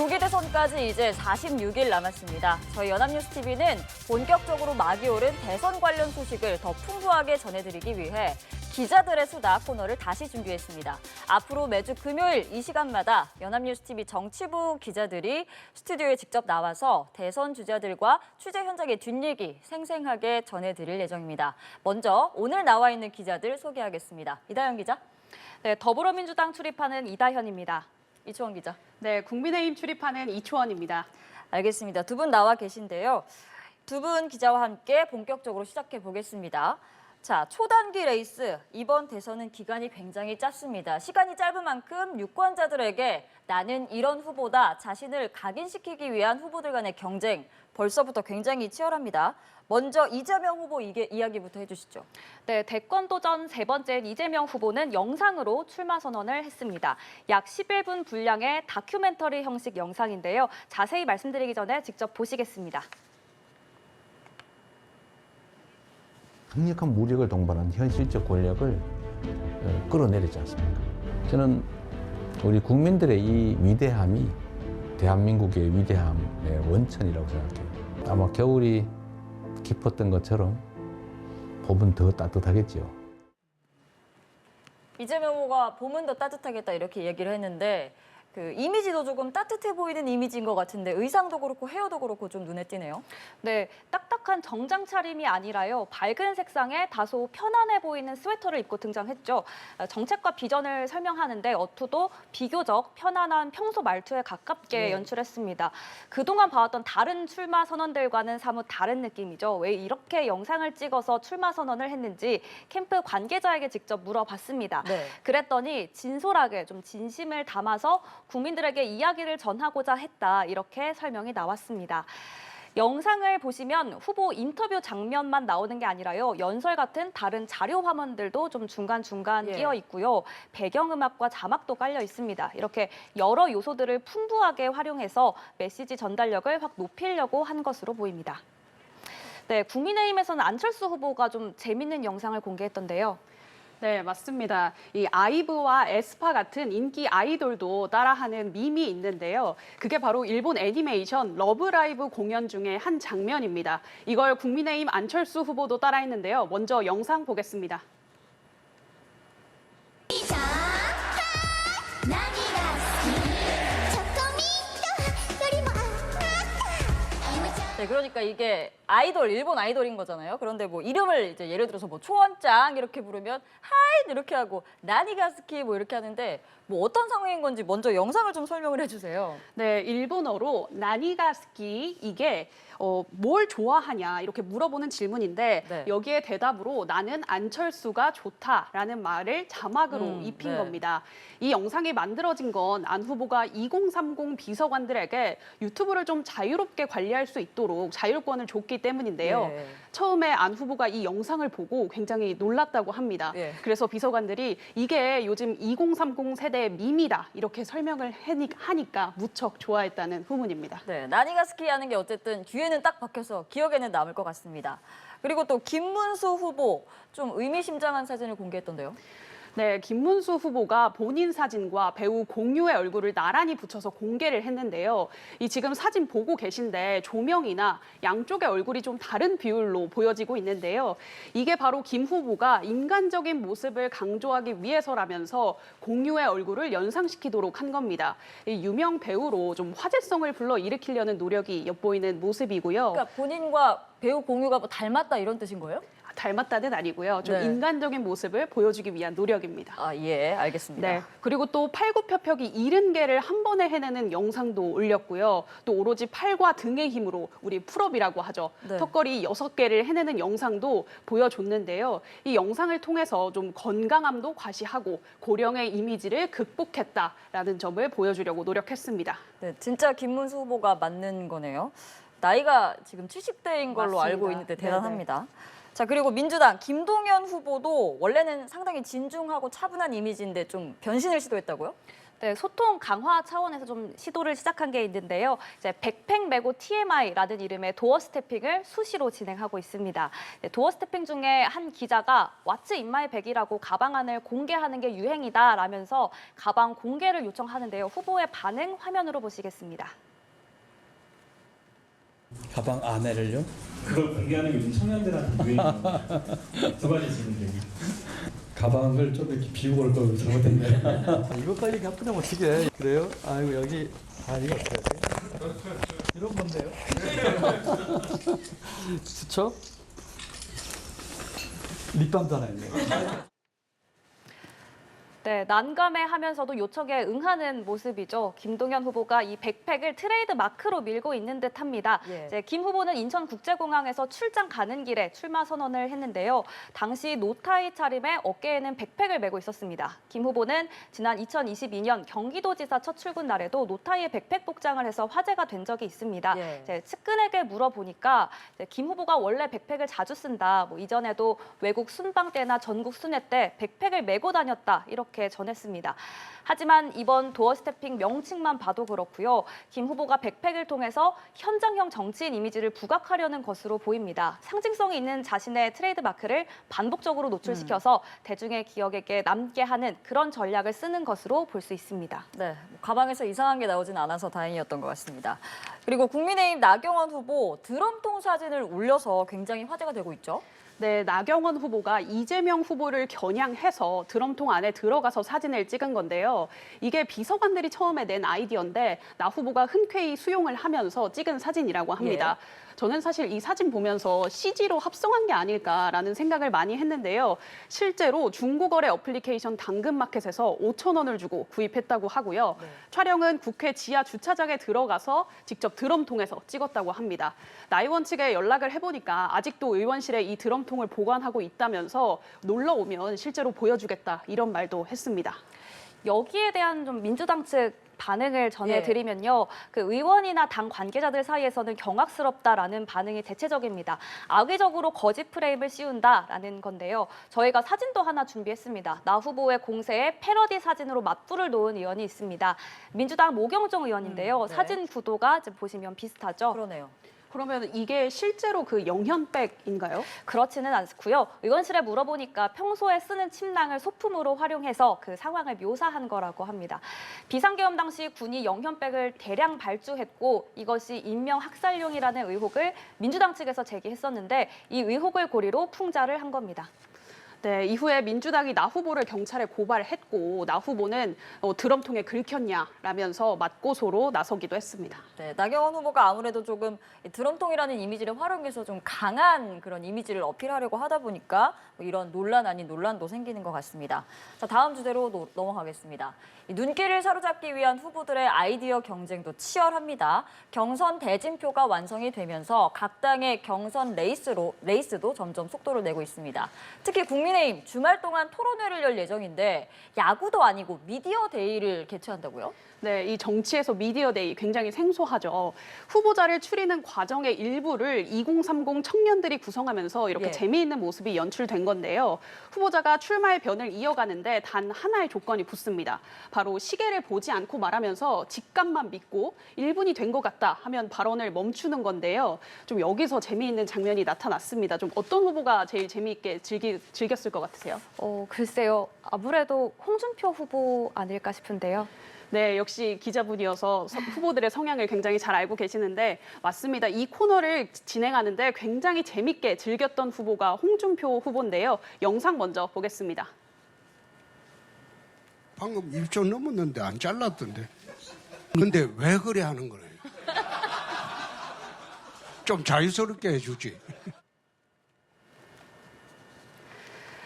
조기 대선까지 이제 46일 남았습니다. 저희 연합뉴스TV는 본격적으로 막이 오른 대선 관련 소식을 더 풍부하게 전해드리기 위해 기자들의 수다 코너를 다시 준비했습니다. 앞으로 매주 금요일 이 시간마다 연합뉴스TV 정치부 기자들이 스튜디오에 직접 나와서 대선 주자들과 취재 현장의 뒷얘기 생생하게 전해드릴 예정입니다. 먼저 오늘 나와 있는 기자들 소개하겠습니다. 이다현 기자. 네, 더불어민주당 출입하는 이다현입니다. 이초원 기자. 네, 국민의힘 출입하는 이초원입니다. 알겠습니다. 두 분 나와 계신데요. 두 분 기자와 함께 본격적으로 시작해 보겠습니다. 자, 초단기 레이스. 이번 대선은 기간이 굉장히 짧습니다. 시간이 짧은 만큼 유권자들에게 나는 이런 후보다 자신을 각인시키기 위한 후보들 간의 경쟁 벌써부터 굉장히 치열합니다. 먼저 이재명 후보 이야기부터 해주시죠. 네, 대권 도전 세 번째인 이재명 후보는 영상으로 출마 선언을 했습니다. 약 11분 분량의 다큐멘터리 형식 영상인데요. 자세히 말씀드리기 전에 직접 보시겠습니다. 강력한 무력을 동반한 현실적 권력을 끌어내리지 않습니까? 저는 우리 국민들의 이 위대함이 대한민국의 위대함의 원천이라고 생각해요. 아마 겨울이 깊었던 것처럼 봄은 더 따뜻하겠죠. 이재명 후보가 봄은 더 따뜻하겠다 이렇게 얘기를 했는데 그 이미지도 조금 따뜻해 보이는 이미지인 것 같은데 의상도 그렇고 헤어도 그렇고 좀 눈에 띄네요. 네, 딱딱한 정장 차림이 아니라요. 밝은 색상의 다소 편안해 보이는 스웨터를 입고 등장했죠. 정책과 비전을 설명하는데 어투도 비교적 편안한 평소 말투에 가깝게 연출했습니다. 그동안 봐왔던 다른 출마 선언들과는 사뭇 다른 느낌이죠. 왜 이렇게 영상을 찍어서 출마 선언을 했는지 캠프 관계자에게 직접 물어봤습니다. 네. 그랬더니 진솔하게 좀 진심을 담아서 국민들에게 이야기를 전하고자 했다, 이렇게 설명이 나왔습니다. 영상을 보시면 후보 인터뷰 장면만 나오는 게 아니라요. 연설 같은 다른 자료 화면들도 좀 중간중간 끼어 있고요. 배경음악과 자막도 깔려 있습니다. 이렇게 여러 요소들을 풍부하게 활용해서 메시지 전달력을 확 높이려고 한 것으로 보입니다. 네, 국민의힘에서는 안철수 후보가 좀 재밌는 영상을 공개했던데요. 네, 맞습니다. 이 아이브와 에스파 같은 인기 아이돌도 따라하는 밈이 있는데요. 그게 바로 일본 애니메이션 러브라이브 공연 중에 한 장면입니다. 이걸 국민의힘 안철수 후보도 따라했는데요. 먼저 영상 보겠습니다. 네, 그러니까 이게 아이돌, 일본 아이돌인 거잖아요. 그런데 뭐 이름을 이제 예를 들어서 뭐 초원짱 이렇게 부르면 하이 이렇게 하고 나니가스키 뭐 이렇게 하는데 뭐 어떤 상황인 건지 먼저 영상을 좀 설명을 해주세요. 네, 일본어로 나니가스키, 이게 뭘 좋아하냐 이렇게 물어보는 질문인데 네. 여기에 대답으로 나는 안철수가 좋다라는 말을 자막으로 입힌 네. 겁니다. 이 영상이 만들어진 건 안 후보가 2030 비서관들에게 유튜브를 좀 자유롭게 관리할 수 있도록 자율권을 줬기 때문인데요. 예. 처음에 안 후보가 이 영상을 보고 굉장히 놀랐다고 합니다. 예. 그래서 비서관들이 이게 요즘 2030 세대의 밈이다 이렇게 설명을 하니까 무척 좋아했다는 후문입니다. 네, 나니가스키 하는 게 어쨌든 귀에는 딱 박혀서 기억에는 남을 것 같습니다. 그리고 또 김문수 후보 좀 의미심장한 사진을 공개했던데요. 네, 김문수 후보가 본인 사진과 배우 공유의 얼굴을 나란히 붙여서 공개를 했는데요. 이 지금 사진 보고 계신데 조명이나 양쪽의 얼굴이 좀 다른 비율로 보여지고 있는데요. 이게 바로 김 후보가 인간적인 모습을 강조하기 위해서라면서 공유의 얼굴을 연상시키도록 한 겁니다. 이 유명 배우로 좀 화제성을 불러일으키려는 노력이 엿보이는 모습이고요. 그러니까 본인과 배우 공유가 뭐 닮았다 이런 뜻인 거예요? 닮았다는 아니고요. 좀 네. 인간적인 모습을 보여주기 위한 노력입니다. 아, 예, 알겠습니다. 네. 그리고 또 팔굽혀펴기 70개를 한 번에 해내는 영상도 올렸고요. 또 오로지 팔과 등의 힘으로 우리 풀업이라고 하죠. 네. 턱걸이 6개를 해내는 영상도 보여줬는데요. 이 영상을 통해서 좀 건강함도 과시하고 고령의 이미지를 극복했다라는 점을 보여주려고 노력했습니다. 네, 진짜 김문수 후보가 맞는 거네요. 나이가 지금 70대인 걸로 맞습니다. 알고 있는데 대단합니다. 자, 그리고 민주당 김동연 후보도 원래는 상당히 진중하고 차분한 이미지인데 좀 변신을 시도했다고요? 네, 소통 강화 차원에서 좀 시도를 시작한 게 있는데요. 이제 백팩 메고 TMI라는 이름의 도어 스태핑을 수시로 진행하고 있습니다. 네, 도어 스태핑 중에 한 기자가 What's in my bag이라고 가방 안을 공개하는 게 유행이다라면서 가방 공개를 요청하는데요. 후보의 반응 화면으로 보시겠습니다. 가방 안에를요? 그걸 공개하는 게 요즘 청년들한테 유행입니다. 두 가지 질문드립니다. 가방을 좀 이렇게 비우고 올 걸 잘못했네. 이것까지 나쁘면 어떻게 그래요? 아이고 여기 이거 어떻게 하지? 이런 건데요. 수첩? 립밤도 하나 있네. 네, 난감해하면서도 요청에 응하는 모습이죠. 김동연 후보가 이 백팩을 트레이드 마크로 밀고 있는 듯합니다. 예. 이제 김 후보는 인천국제공항에서 출장 가는 길에 출마 선언을 했는데요. 당시 노타이 차림에 어깨에는 백팩을 메고 있었습니다. 김 후보는 지난 2022년 경기도지사 첫 출근 날에도 노타이에 백팩 복장을 해서 화제가 된 적이 있습니다. 예. 이제 측근에게 물어보니까 이제 김 후보가 원래 백팩을 자주 쓴다. 이전에도 외국 순방 때나 전국 순회 때 백팩을 메고 다녔다. 이렇게 전했습니다. 하지만 이번 도어 스태핑 명칭만 봐도 그렇고요. 김 후보가 백팩을 통해서 현장형 정치인 이미지를 부각하려는 것으로 보입니다. 상징성이 있는 자신의 트레이드 마크를 반복적으로 노출시켜서 대중의 기억에 남게 하는 그런 전략을 쓰는 것으로 볼 수 있습니다. 네, 가방에서 이상한 게 나오진 않아서 다행이었던 것 같습니다. 그리고 국민의힘 나경원 후보 드럼통 사진을 올려서 굉장히 화제가 되고 있죠. 네, 나경원 후보가 이재명 후보를 겨냥해서 드럼통 안에 들어가서 사진을 찍은 건데요. 이게 비서관들이 처음에 낸 아이디어인데 나 후보가 흔쾌히 수용을 하면서 찍은 사진이라고 합니다. 저는 사실 이 사진 보면서 CG로 합성한 게 아닐까라는 생각을 많이 했는데요. 실제로 중고거래 어플리케이션 당근마켓에서 5,000원을 주고 구입했다고 하고요. 촬영은 국회 지하 주차장에 들어가서 직접 드럼통에서 찍었다고 합니다. 나의원 측에 연락을 해보니까 아직도 의원실에 이 드럼통을 보관하고 있다면서 놀러 오면 실제로 보여주겠다 이런 말도 했습니다. 여기에 대한 좀 민주당 측 반응을 전해드리면요. 그 의원이나 당 관계자들 사이에서는 경악스럽다라는 반응이 대체적입니다. 악의적으로 거짓 프레임을 씌운다라는 건데요. 저희가 사진도 하나 준비했습니다. 나 후보의 공세에 패러디 사진으로 맞불을 놓은 의원이 있습니다. 민주당 모경정 의원인데요. 네. 사진 구도가 지금 보시면 비슷하죠. 그러네요. 그러면 이게 실제로 그 영현백인가요? 그렇지는 않고요. 의원실에 물어보니까 평소에 쓰는 침낭을 소품으로 활용해서 그 상황을 묘사한 거라고 합니다. 비상계엄 당시 군이 영현백을 대량 발주했고 이것이 인명학살용이라는 의혹을 민주당 측에서 제기했었는데 이 의혹을 고리로 풍자를 한 겁니다. 네, 이후에 민주당이 나 후보를 경찰에 고발했고 나 후보는 드럼통에 긁혔냐라면서 맞고소로 나서기도 했습니다. 네, 나경원 후보가 아무래도 조금 이 드럼통이라는 이미지를 활용해서 좀 강한 그런 이미지를 어필하려고 하다 보니까 이런 논란 아닌 논란도 생기는 것 같습니다. 자, 다음 주제로 넘어가겠습니다. 이 눈길을 사로잡기 위한 후보들의 아이디어 경쟁도 치열합니다. 경선 대진표가 완성이 되면서 각 당의 경선 레이스도 점점 속도를 내고 있습니다. 특히 국민의힘 주말 동안 토론회를 열 예정인데 야구도 아니고 미디어 데이를 개최한다고요? 네, 이 정치에서 미디어데이 굉장히 생소하죠. 후보자를 추리는 과정의 일부를 2030 청년들이 구성하면서 이렇게 재미있는 모습이 연출된 건데요. 후보자가 출마의 변을 이어가는데 단 하나의 조건이 붙습니다. 바로 시계를 보지 않고 말하면서 직감만 믿고 1분이 된 것 같다 하면 발언을 멈추는 건데요. 좀 여기서 재미있는 장면이 나타났습니다. 좀 어떤 후보가 제일 재미있게 즐겼을 것 같으세요? 글쎄요. 아무래도 홍준표 후보 아닐까 싶은데요. 네, 역시 기자분이어서 후보들의 성향을 굉장히 잘 알고 계시는데 맞습니다. 이 코너를 진행하는데 굉장히 재밌게 즐겼던 후보가 홍준표 후보인데요. 영상 먼저 보겠습니다. 방금 1초 넘었는데 안 잘랐던데. 근데 왜 그래 하는 거예요? 좀 자유스럽게 해주지.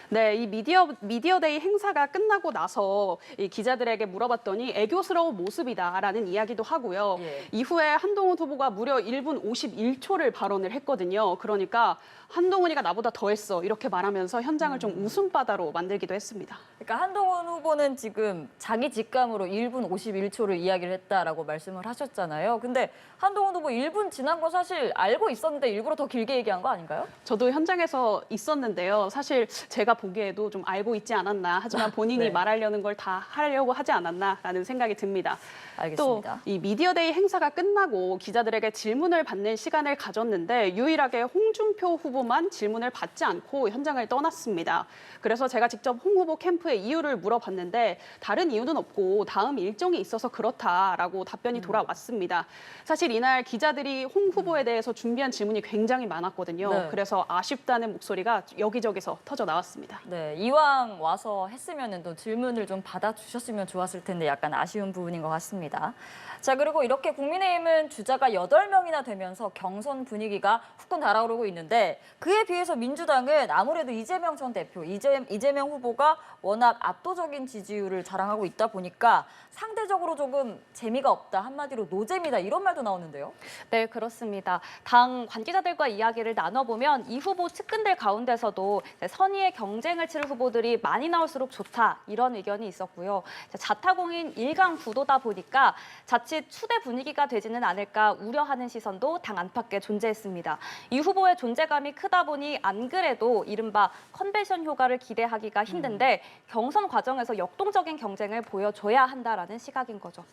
네, 이 미디어데이 행사가 끝나고 나서 이 기자들에게 물어봤더니 애교스러운 모습이다라는 이야기도 하고요. 이후에 한동훈 후보가 무려 1분 51초를 발언을 했거든요. 그러니까 한동훈이가 나보다 더 했어 이렇게 말하면서 현장을 좀 웃음바다로 만들기도 했습니다. 그러니까 한동훈 후보는 지금 자기 직감으로 1분 51초를 이야기를 했다라고 말씀을 하셨잖아요. 근데 한동훈 후보 1분 지난 거 사실 알고 있었는데 일부러 더 길게 얘기한 거 아닌가요? 저도 현장에서 있었는데요. 사실 제가 보기에도 좀 알고 있지 않았나. 하지만 본인이 네. 말하려는 걸 다 하려고 하지 않았나라는 생각이 듭니다. 알겠습니다. 또 이 미디어데이 행사가 끝나고 기자들에게 질문을 받는 시간을 가졌는데 유일하게 홍준표 후보만 질문을 받지 않고 현장을 떠났습니다. 그래서 제가 직접 홍 후보 캠프의 이유를 물어봤는데 다른 이유는 없고 다음 일정이 있어서 그렇다라고 답변이 돌아왔습니다. 사실 이날 기자들이 홍 후보에 대해서 준비한 질문이 굉장히 많았거든요. 네. 그래서 아쉽다는 목소리가 여기저기서 터져 나왔습니다. 네, 이왕 와서 했으면 또 질문을 좀 받아주셨으면 좋았을 텐데 약간 아쉬운 부분인 것 같습니다. 자, 그리고 이렇게 국민의힘은 주자가 8명이나 되면서 경선 분위기가 후끈 달아오르고 있는데 그에 비해서 민주당은 아무래도 이재명 전 대표, 이재명 후보가 워낙 압도적인 지지율을 자랑하고 있다 보니까 상대적으로 조금 재미가 없다, 한마디로 노잼이다 이런 말도 나오는데요. 네, 그렇습니다. 당 관계자들과 이야기를 나눠보면 이 후보 측근들 가운데서도 선의의 경쟁을 치를 후보들이 많이 나올수록 좋다 이런 의견이 있었고요. 자타공인 1강 구도다 보니까 자칫 추대 분위기가 되지는 않을까 우려하는 시선도 당 안팎에 존재했습니다. 이 후보의 존재감이 크다 보니 안 그래도 이른바 컨벤션 효과를 기대하기가 힘든데 경선 과정에서 역동적인 경쟁을 보여줘야 한다라는 시각인 거죠.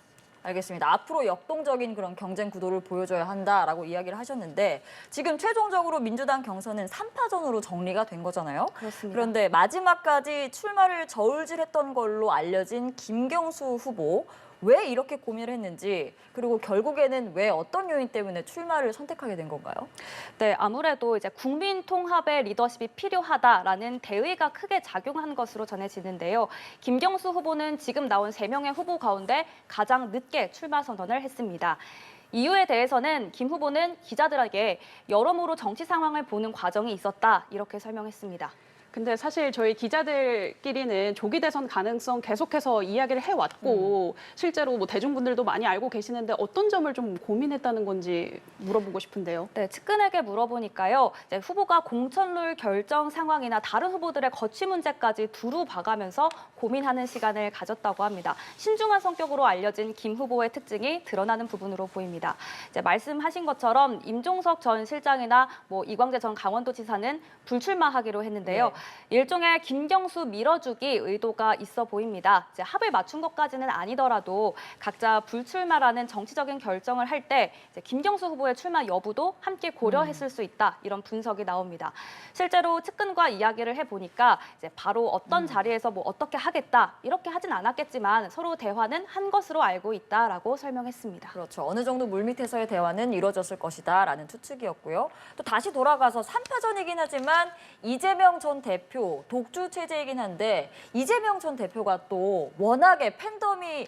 알겠습니다. 앞으로 역동적인 그런 경쟁 구도를 보여줘야 한다라고 이야기를 하셨는데 지금 최종적으로 민주당 경선은 3파전으로 정리가 된 거잖아요. 그렇습니다. 그런데 마지막까지 출마를 저울질했던 걸로 알려진 김경수 후보 왜 이렇게 고민을 했는지 그리고 결국에는 왜 어떤 요인 때문에 출마를 선택하게 된 건가요? 네, 아무래도 이제 국민 통합의 리더십이 필요하다라는 대의가 크게 작용한 것으로 전해지는데요. 김경수 후보는 지금 나온 3명의 후보 가운데 가장 늦게 출마 선언을 했습니다. 이유에 대해서는 김 후보는 기자들에게 여러모로 정치 상황을 보는 과정이 있었다 이렇게 설명했습니다. 근데 사실 저희 기자들끼리는 조기 대선 가능성 계속해서 이야기를 해왔고 실제로 뭐 대중분들도 많이 알고 계시는데 어떤 점을 좀 고민했다는 건지 물어보고 싶은데요. 네, 측근에게 물어보니까요. 이제 후보가 공천룰 결정 상황이나 다른 후보들의 거취 문제까지 두루 봐가면서 고민하는 시간을 가졌다고 합니다. 신중한 성격으로 알려진 김 후보의 특징이 드러나는 부분으로 보입니다. 이제 말씀하신 것처럼 임종석 전 실장이나 이광재 전 강원도지사는 불출마하기로 했는데요. 네. 일종의 김경수 밀어주기 의도가 있어 보입니다. 이제 합을 맞춘 것까지는 아니더라도 각자 불출마라는 정치적인 결정을 할 때 김경수 후보의 출마 여부도 함께 고려했을 수 있다 이런 분석이 나옵니다. 실제로 측근과 이야기를 해보니까 이제 바로 어떤 자리에서 어떻게 하겠다 이렇게 하진 않았겠지만 서로 대화는 한 것으로 알고 있다라고 설명했습니다. 그렇죠. 어느 정도 물밑에서의 대화는 이루어졌을 것이다라는 추측이었고요. 또 다시 돌아가서 3파전이긴 하지만 이재명 전 대표 독주 체제이긴 한데 이재명 전 대표가 또 워낙에 팬덤이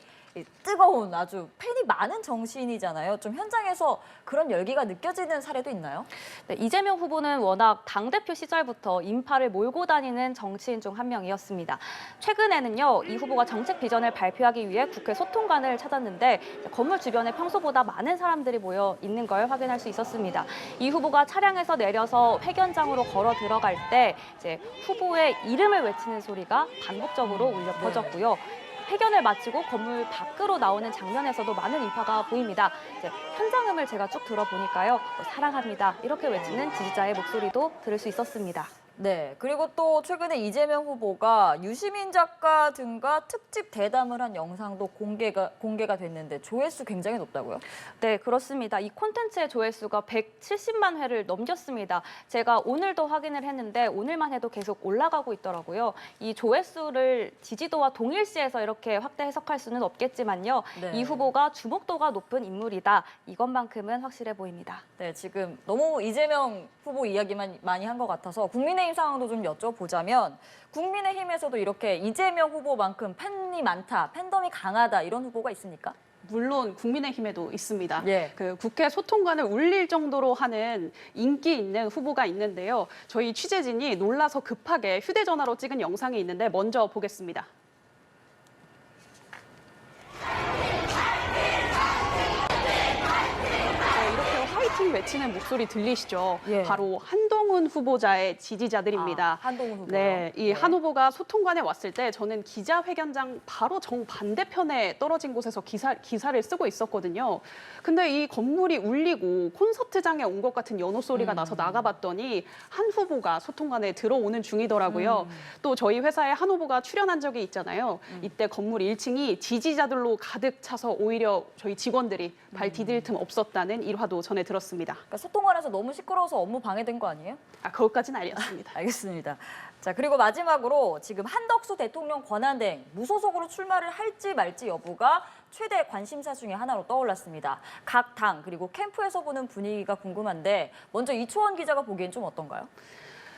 뜨거운 아주 팬이 많은 정치인이잖아요. 좀 현장에서 그런 열기가 느껴지는 사례도 있나요? 네, 이재명 후보는 워낙 당대표 시절부터 인파를 몰고 다니는 정치인 중 한 명이었습니다. 최근에는요, 이 후보가 정책 비전을 발표하기 위해 국회 소통관을 찾았는데 건물 주변에 평소보다 많은 사람들이 모여 있는 걸 확인할 수 있었습니다. 이 후보가 차량에서 내려서 회견장으로 걸어 들어갈 때 이제 후보의 이름을 외치는 소리가 반복적으로 울려 퍼졌고요. 회견을 마치고 건물 밖으로 나오는 장면에서도 많은 인파가 보입니다. 이제 현장음을 제가 쭉 들어보니까요. 사랑합니다. 이렇게 외치는 지지자의 목소리도 들을 수 있었습니다. 네, 그리고 또 최근에 이재명 후보가 유시민 작가 등과 특집 대담을 한 영상도 공개가 됐는데 조회수 굉장히 높다고요? 네, 그렇습니다. 이 콘텐츠의 조회수가 170만 회를 넘겼습니다. 제가 오늘도 확인을 했는데 오늘만 해도 계속 올라가고 있더라고요. 이 조회수를 지지도와 동일시해서 이렇게 확대 해석할 수는 없겠지만요. 네. 이 후보가 주목도가 높은 인물이다. 이것만큼은 확실해 보입니다. 네, 지금 너무 이재명 후보 이야기만 많이 한 것 같아서 국민의힘 상황도 좀 여쭤보자면 국민의힘에서도 이렇게 이재명 후보만큼 팬이 많다, 팬덤이 강하다 이런 후보가 있습니까? 물론 국민의힘에도 있습니다. 예. 그 국회 소통관을 울릴 정도로 하는 인기 있는 후보가 있는데요. 저희 취재진이 놀라서 급하게 휴대전화로 찍은 영상이 있는데 먼저 보겠습니다. 이렇게 화이팅 외치는 목소리 들리시죠? 예. 바로 한동훈 후보자의 지지자들입니다. 한동훈 후보. 네, 이 한 후보가 소통관에 왔을 때 저는 기자회견장 바로 정반대편에 떨어진 곳에서 기사를 쓰고 있었거든요. 근데 이 건물이 울리고 콘서트장에 온 것 같은 연호 소리가 나서 나가봤더니 한 후보가 소통관에 들어오는 중이더라고요. 또 저희 회사에 한 후보가 출연한 적이 있잖아요. 이때 건물 1층이 지지자들로 가득 차서 오히려 저희 직원들이 발 디딜 틈 없었다는 일화도 전해 들었습니다. 그러니까 소통관에서 너무 시끄러워서 업무 방해된 거 아니에요? 그것까지는 아니었습니다. 알겠습니다. 자, 그리고 마지막으로 지금 한덕수 대통령 권한대행 무소속으로 출마를 할지 말지 여부가 최대 관심사 중에 하나로 떠올랐습니다. 각 당 그리고 캠프에서 보는 분위기가 궁금한데 먼저 이초원 기자가 보기엔 좀 어떤가요?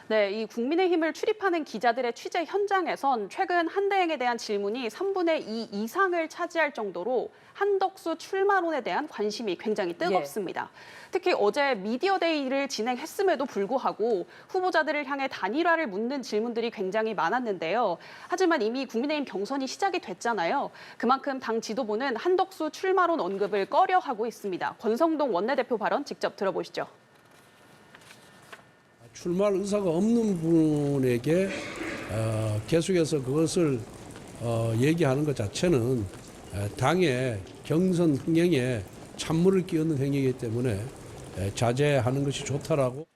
네, 이 국민의힘을 출입하는 기자들의 취재 현장에선 최근 한대행에 대한 질문이 3분의 2 이상을 차지할 정도로 한덕수 출마론에 대한 관심이 굉장히 뜨겁습니다. 특히 어제 미디어데이를 진행했음에도 불구하고 후보자들을 향해 단일화를 묻는 질문들이 굉장히 많았는데요. 하지만 이미 국민의힘 경선이 시작이 됐잖아요. 그만큼 당 지도부는 한덕수 출마론 언급을 꺼려하고 있습니다. 권성동 원내대표 발언 직접 들어보시죠. 출마할 의사가 없는 분에게 계속해서 그것을 얘기하는 것 자체는 당의 경선 흥행에 찬물을 끼얹는 행위이기 때문에 자제하는 것이 좋다라고.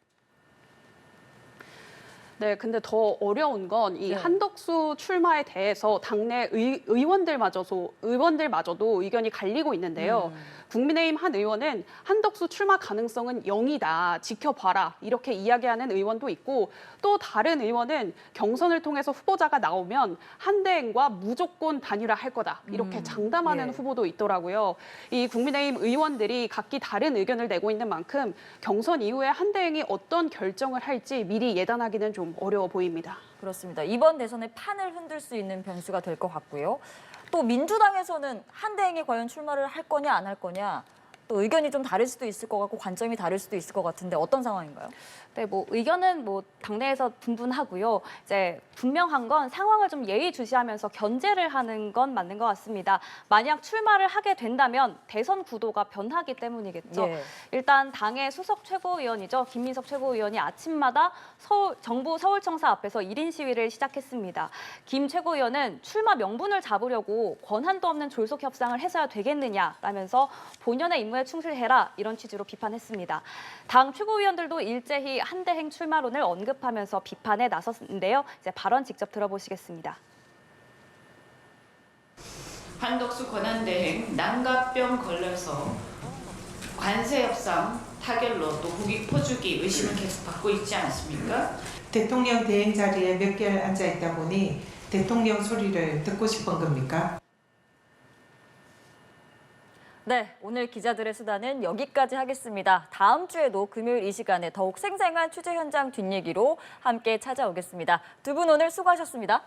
네, 근데 더 어려운 건 이 한덕수 출마에 대해서 당내 의원들마저도 의견이 갈리고 있는데요. 국민의힘 한 의원은 한덕수 출마 가능성은 0이다, 지켜봐라 이렇게 이야기하는 의원도 있고 또 다른 의원은 경선을 통해서 후보자가 나오면 한대행과 무조건 단일화할 거다 이렇게 장담하는 후보도 있더라고요. 이 국민의힘 의원들이 각기 다른 의견을 내고 있는 만큼 경선 이후에 한대행이 어떤 결정을 할지 미리 예단하기는 좀 어려워 보입니다. 그렇습니다. 이번 대선의 판을 흔들 수 있는 변수가 될 것 같고요. 또 민주당에서는 한대행이 과연 출마를 할 거냐 안 할 거냐 또 의견이 좀 다를 수도 있을 것 같고 관점이 다를 수도 있을 것 같은데 어떤 상황인가요? 네, 의견은 당내에서 분분하고요. 이제 분명한 건 상황을 좀 예의주시하면서 견제를 하는 건 맞는 것 같습니다. 만약 출마를 하게 된다면 대선 구도가 변하기 때문이겠죠. 예. 일단 당의 수석 최고위원이죠. 김민석 최고위원이 아침마다 정부 서울청사 앞에서 1인 시위를 시작했습니다. 김 최고위원은 출마 명분을 잡으려고 권한도 없는 졸속 협상을 해서야 되겠느냐라면서 본연의 임무에 충실해라 이런 취지로 비판했습니다. 당 최고위원들도 일제히 한대행 출마론을 언급하면서 비판에 나섰는데요. 이제 발언 직접 들어보시겠습니다. 한덕수 권한대행 난가병 걸려서 관세 협상 타결로 또 국익 포주기 의심을 계속 받고 있지 않습니까? 대통령 대행 자리에 몇 개월 앉아 있다 보니 대통령 소리를 듣고 싶은 겁니까? 네, 오늘 기자들의 수다는 여기까지 하겠습니다. 다음 주에도 금요일 이 시간에 더욱 생생한 취재 현장 뒷얘기로 함께 찾아오겠습니다. 두 분 오늘 수고하셨습니다.